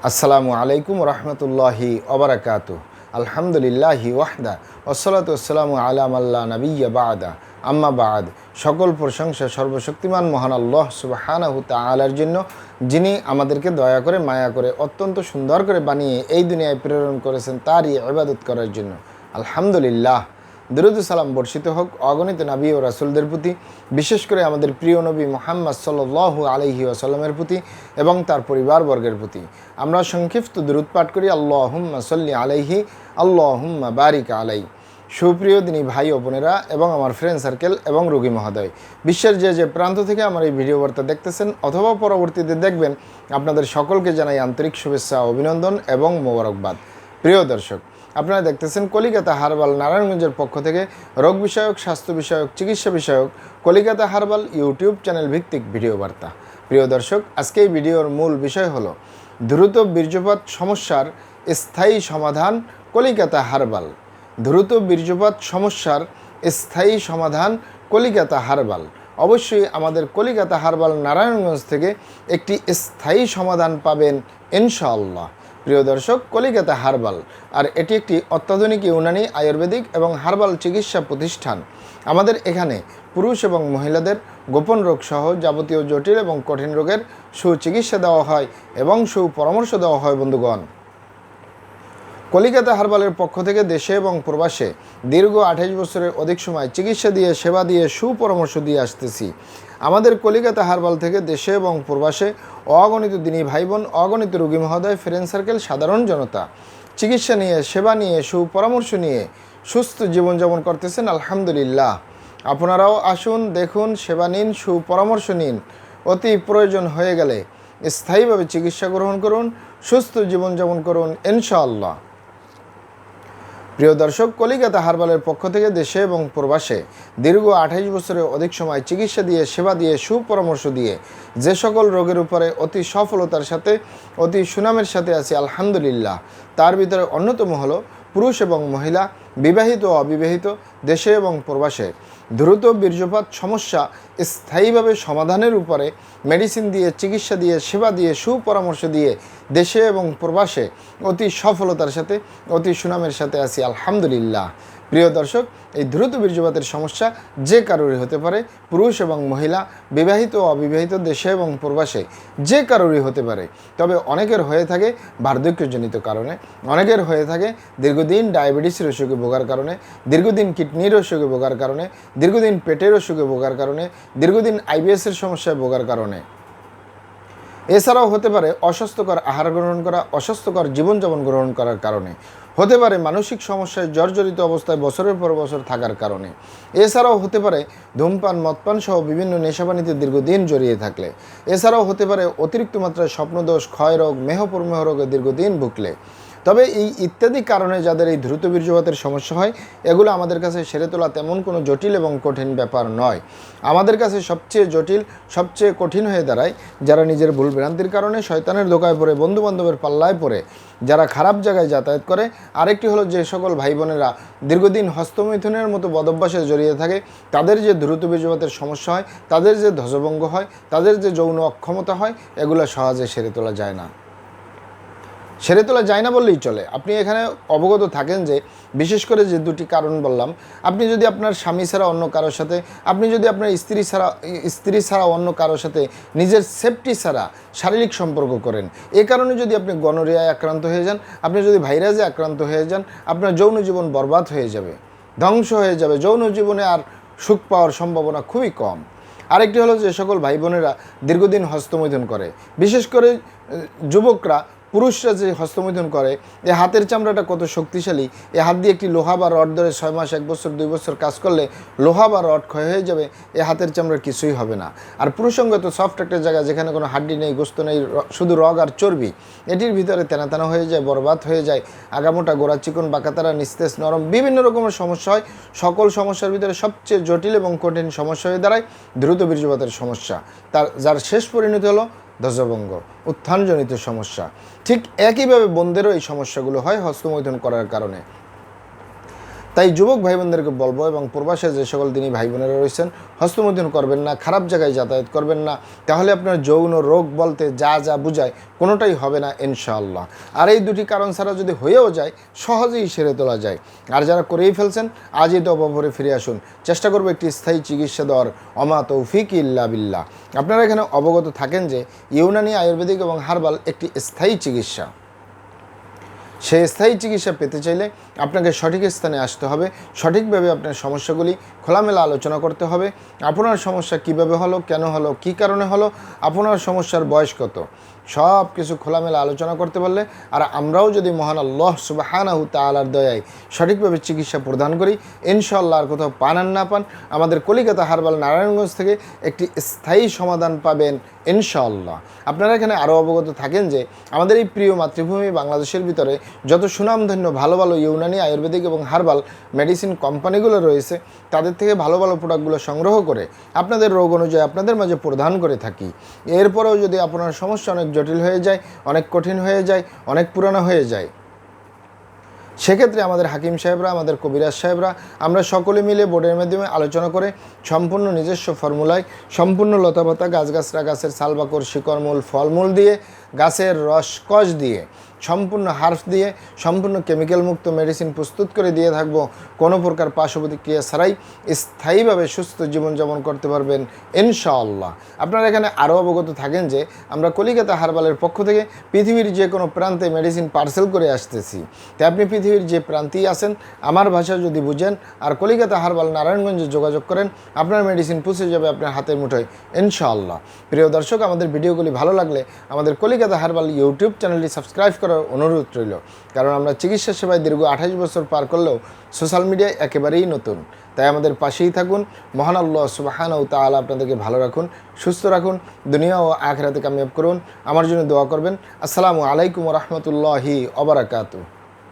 আসসালামু আলাইকুম রহমতুল্লাহি ওবারাকাতু। আলহামদুলিল্লাহি ওয়াহদা ওয়াসসালাতু ওয়াসসালামু আলা মাল্লা নাবিয়্যা বা'দা আম্মা বা'দ। সকল প্রশংসা সর্বশক্তিমান মহান আল্লাহ সুবহানাহু তাআলার জন্য, যিনি আমাদেরকে দয়া করে মায়া করে অত্যন্ত সুন্দর করে বানিয়ে এই দুনিয়ায় প্রেরণ করেছেন তারই ইবাদত করার জন্য। আলহামদুলিল্লাহ। দরুদ সালাম বর্ষিত হোক অগণিত নবী ও রাসূলদের প্রতি, বিশেষ করে আমাদের প্রিয় নবী মুহাম্মদ সাল্লাল্লাহু আলাইহি ওয়াসাল্লামের প্রতি এবং তার পরিবারবর্গের প্রতি। আমরা সংক্ষিপ্ত দরুদ পাঠ করি, আল্লাহুম্মা সাল্লি আলাইহি আল্লাহুম্মা বারিক আলাই। সুপ্রিয় দিনী ভাই ও বোনেরা এবং আমার ফ্রেন্ড সার্কেল এবং রোগী মহোদয়, বিশ্বের যে যে প্রান্ত থেকে আমার এই ভিডিও বার্তা দেখতেছেন অথবা পরবর্তীতে দেখবেন, আপনাদের সকলকে জানাই আন্তরিক শুভেচ্ছা, অভিনন্দন এবং মোবারকবাদ। প্রিয় দর্শক, আপনারা দেখতেছেন কলিকাতা হার্বাল নারায়ণগঞ্জের পক্ষ থেকে রোগ বিষয়ক, স্বাস্থ্য বিষয়ক, চিকিৎসা বিষয়ক কলিকাতা হার্বাল ইউটিউব চ্যানেল ভিত্তিক ভিডিও বার্তা। প্রিয় দর্শক, আজকে এই ভিডিওর মূল বিষয় হলো দ্রুত বীর্যপাত সমস্যার স্থায়ী সমাধান কলিকাতা হার্বাল। দ্রুত বীর্যপাত সমস্যার স্থায়ী সমাধান কলিকাতা হার্বাল। অবশ্যই আমাদের কলিকাতা হার্বাল নারায়ণগঞ্জ থেকে একটি স্থায়ী সমাধান পাবেন ইনশাআল্লাহ। প্রিয় দর্শক, কলিকাতা হার্বাল আর এটি একটি অত্যাধুনিক ইউনানি, আয়ুর্বেদিক এবং হার্বাল চিকিৎসা প্রতিষ্ঠান। আমাদের এখানে পুরুষ এবং মহিলাদের গোপন রোগ সহ যাবতীয় জটিল এবং কঠিন রোগের সুচিকিৎসা দেওয়া হয় এবং সুপরামর্শ দেওয়া হয়। বন্ধুগণ, কলিকাতা হার্বালের পক্ষ থেকে দেশে এবং প্রবাসে দীর্ঘ 28 বছরের অধিক সময় চিকিৎসা দিয়ে, সেবা দিয়ে, সুপরামর্শ দিয়ে আসতেছি। আমাদের কলিকাতা হার্বাল থেকে দেশে এবং প্রবাসে অগণিত দিনী ভাই বোন, অগণিত রোগী মহোদয়, ফ্রেন্ড সার্কেল, সাধারণ জনতা চিকিৎসা নিয়ে, সেবা নিয়ে, সুপরামর্শ নিয়ে সুস্থ জীবনযাপন করতেছেন। আলহামদুলিল্লাহ। আপনারাও আসুন, দেখুন, সেবা নিন, সুপরামর্শ নিন। অতি প্রয়োজন হয়ে গেলে স্থায়ীভাবে চিকিৎসা গ্রহণ করুন, সুস্থ জীবনযাপন করুন ইনশাআল্লাহ। প্রিয় দর্শক, কলিকাতা হার্বালের পক্ষ থেকে দেশে এবং প্রবাসে দীর্ঘ 28 বছরের অধিক সময় চিকিৎসা দিয়ে, সেবা দিয়ে, সুপরামর্শ দিয়ে যে সকল রোগের উপরে অতি সফলতার সাথে, অতি সুনামের সাথে আছি আলহামদুলিল্লাহ। তার ভিতরে অন্যতম হলো পুরুষ এবং মহিলা, বিবাহিত ও অবিবাহিত, দেশে এবং প্রবাসে দ্রুত বীর্যপাত সমস্যা স্থায়ীভাবে সমাধানের উপরে মেডিসিন দিয়ে, চিকিৎসা দিয়ে, সেবা দিয়ে, সুপরামর্শ দিয়ে দেশে এবং প্রবাসে অতি সফলতার সাথে, অতি সুনামের সাথে আছি আলহামদুলিল্লাহ। প্রিয় দর্শক, এই দ্রুত বীর্যপাতের সমস্যা যে কারোরই হতে পারে, পুরুষ এবং মহিলা, বিবাহিত ও অবিবাহিত, দেশে এবং প্রবাসে যে কারোরই হতে পারে। তবে অনেকের হয়ে থাকে বার্ধক্যজনিত কারণে, অনেকের হয়ে থাকে দীর্ঘদিন ডায়াবেটিসের অসুখে ভোগার কারণে, দীর্ঘদিন কিডনির অসুখে ভোগার কারণে, দীর্ঘদিন পেটের অসুখে ভোগার কারণে, দীর্ঘদিন আইবিএসের সমস্যায় ভোগার কারণে। এছাড়াও হতে পারে অস্বাস্থ্যকর আহার গ্রহণ করা, অস্বাস্থ্যকর জীবনযাপন গ্রহণ করার কারণে, হতে পারে মানসিক সমস্যায় জর্জরিত অবস্থায় বছরের পর বছর থাকার কারণে, এছাড়াও হতে পারে ধূমপান, মদপান সহ বিভিন্ন নেশাপানিতে দীর্ঘদিন জড়িয়ে থাকলে, এছাড়াও হতে পারে অতিরিক্ত মাত্রায় স্বপ্নদোষ, ক্ষয়রোগ, মেহপ্রমেহ রোগে দীর্ঘদিন ভুগলে। তবে এই ইত্যাদি কারণে যাদের এই দ্রুত বীর্যপাতের সমস্যা হয়, এগুলো আমাদের কাছে সেরে তোলা তেমন কোনো জটিল এবং কঠিন ব্যাপার নয়। আমাদের কাছে সবচেয়ে জটিল, সবচেয়ে কঠিন হয়ে দাঁড়ায় যারা নিজের ভুল ভ্রান্তির কারণে শয়তানের ধোকায় পড়ে, বন্ধুবান্ধবের পাল্লায় পড়ে, যারা খারাপ জায়গায় যাতায়াত করে। আরেকটি হলো যে সকল ভাই বোনেরা দীর্ঘদিন হস্তমৈথুনের মতো বদভ্যাসে জড়িয়ে থাকে, তাদের যে দ্রুত বীর্যপাতের সমস্যা হয়, তাদের যে ধ্বজভঙ্গ হয়, তাদের যে যৌন অক্ষমতা হয়, এগুলো সহজে সেরে তোলা যায় না। সেরে তোলা যায় না বললেই চলে। আপনি এখানে অবগত থাকেন যে বিশেষ করে যে দুটি কারণ বললাম, আপনি যদি আপনার স্বামী ছাড়া অন্য কারোর সাথে, আপনি যদি আপনার স্ত্রী ছাড়া অন্য কারোর সাথে নিজের সেফটি ছাড়া শারীরিক সম্পর্ক করেন, এ কারণে যদি আপনি গনোরিয়ায় আক্রান্ত হয়ে যান, আপনি যদি ভাইরাসে আক্রান্ত হয়ে যান, আপনার যৌন জীবন বরবাদ হয়ে যাবে, ধ্বংস হয়ে যাবে। যৌন জীবনে আর সুখ পাওয়ার সম্ভাবনা খুবই কম। আরেকটি হলো যে সকল ভাই বোনেরা দীর্ঘদিন হস্তমৈথুন করে, বিশেষ করে যুবকরা, পুরুষরা যে হস্তমৈথুন করে, এ হাতের চামড়াটা কত শক্তিশালী। এ হাত দিয়ে একটি লোহা বা রড ধরে 6 মাস, 1 বছর, 2 বছর কাজ করলে লোহা বা রড ক্ষয় হয়ে যাবে, এ হাতের চামড়ার কিছুই হবে না। আর পুরুষঙ্গ তো সফট একটা জায়গা, যেখানে কোনো হাড্ডি নেই, গোস্ত নেই, শুধু রগ আর চর্বি। এটির ভিতরে তেনা তেনা হয়ে যায়, বরবাদ হয়ে যায়, আগামোটা, গোড়া চিকন, বাঁকাতারা, নিস্তেজ, নরম, বিভিন্ন রকমের সমস্যা হয়। সকল সমস্যার ভিতরে সবচেয়ে জটিল এবং কঠিন সমস্যা হয়ে দাঁড়ায় দ্রুত বীর্যপাতের সমস্যা। যার শেষ পরিণতি হলো ধ্বজভঙ্গ, উত্থানজনিত সমস্যা। ঠিক একইভাবে বোনদেরও এই সমস্যাগুলো হয় হস্তমৈথুন করার কারণে। তাই যুবক ভাই বোনদেরকে বলবো এবং প্রবাসে যে সকল দিনী ভাই বোনেরা রয়েছেন, হস্তমৈথুন করবেন না, খারাপ জায়গায় যাতায়াত করবেন না, তাহলে আপনার যৌন রোগ বলতে যা যা বুঝায় কোনোটাই হবে না ইনশাআল্লাহ। আর এই দুটি কারণ ছাড়া যদি হয়েও যায় সহজেই সেরে তোলা যায়। আর যারা করেই ফেলছেন আজই তো অবভরে ফিরে আসুন, চেষ্টা করবো একটি স্থায়ী চিকিৎসা দেওয়ার। অমা তৌফিক ইল্লা বিল্লাহ। আপনারা এখানে অবগত থাকেন যে ইউনানি আয়ুর্বেদিক এবং হার্বাল একটি স্থায়ী চিকিৎসা। সেই স্থায়ী চিকিৎসা পেতে চাইলে আপনাকে সঠিক স্থানে আসতে হবে, সঠিকভাবে আপনার সমস্যাগুলি খোলামেলা আলোচনা করতে হবে। আপনার সমস্যা কিভাবে হলো, কেন হলো, কী কারণে হলো, আপনার সমস্যার বয়স কত, সব কিছু খোলামেলা আলোচনা করতে পারলে, আর আমরাও যদি মহান আল্লাহ সুবহানাহু তাআলার দয়ায় সঠিকভাবে চিকিৎসা প্রদান করি, ইনশাআল্লাহ আর কোথাও পান আর না পান, আমাদের কলিকাতা হার্বাল নারায়ণগঞ্জ থেকে একটি স্থায়ী সমাধান পাবেন ইনশাআল্লাহ। আপনারা এখানে আরও অবগত থাকেন যে আমাদের এই প্রিয় মাতৃভূমি বাংলাদেশের ভিতরে যত সুনামধন্য ভালো ভালো ইউনানি আয়ুর্বেদিক এবং হার্বাল মেডিসিন কোম্পানিগুলো রয়েছে, তাদের থেকে ভালো ভালো প্রোডাক্টগুলো সংগ্রহ করে আপনাদের রোগ অনুযায়ী আপনাদের মাঝে প্রদান করে থাকি। এরপরেও যদি আপনার সমস্যা অনেক জটিল হয়ে যায়, অনেক কঠিন হয়ে যায়, অনেক পুরানো হয়ে যায়, সেক্ষেত্রে আমাদের হাকিম সাহেবরা, আমাদের কবিরাজ সাহেবরা, আমরা সকলে মিলে বোর্ডের মাধ্যমে আলোচনা করে সম্পূর্ণ নিজস্ব ফর্মুলায়, সম্পূর্ণ লতাপাতা গাছগাছরা, গাছের ছালবাকর, শিকড়মূল, ফলমূল দিয়ে, গাছের রসকস দিয়ে, সম্পূর্ণ হার্বস দিয়ে, সম্পূর্ণ কেমিক্যাল মুক্ত মেডিসিন প্রস্তুত করে দিয়ে থাকবো। কোনো প্রকার পার্শ্ব প্রতিক্রিয়া ছাড়াই স্থায়ীভাবে সুস্থ জীবনযাপন করতে পারবেন ইনশাআল্লাহ। আপনারা এখানে আরও অবগত থাকেন যে আমরা কলিকাতা হার্বালের পক্ষ থেকে পৃথিবীর যে কোনো প্রান্তে মেডিসিন পার্সেল করে আসতেছি। তাই আপনি পৃথিবীর যে প্রান্তেই আছেন, আমার ভাষা যদি বুঝেন আর কলিকাতা হার্বাল নারায়ণগঞ্জে যোগাযোগ করেন, আপনার মেডিসিন পৌঁছে যাবে আপনার হাতের মুঠোয় ইনশাআল্লাহ। প্রিয় দর্শক, আমাদের ভিডিওগুলি ভালো লাগলে আমাদের কলিকাতা হার্বাল ইউটিউব চ্যানেলটি সাবস্ক্রাইব করার অনুরোধ রইল। কারণ আমরা চিকিৎসা সেবায় দীর্ঘ 28 বছর পার করলেও সোশ্যাল মিডিয়ায় একেবারেই নতুন। তাই আমাদের পাশেই থাকুন। মহান আল্লাহ সুবহানাহু তাআলা আপনাদেরকে ভালো রাখুন, সুস্থ রাখুন, দুনিয়া ও আখিরাতে কামিয়াব করুন। আমার জন্য দোয়া করবেন। আসসালামু আলাইকুম ওয়া রাহমাতুল্লাহি ওয়া বারাকাতুহু।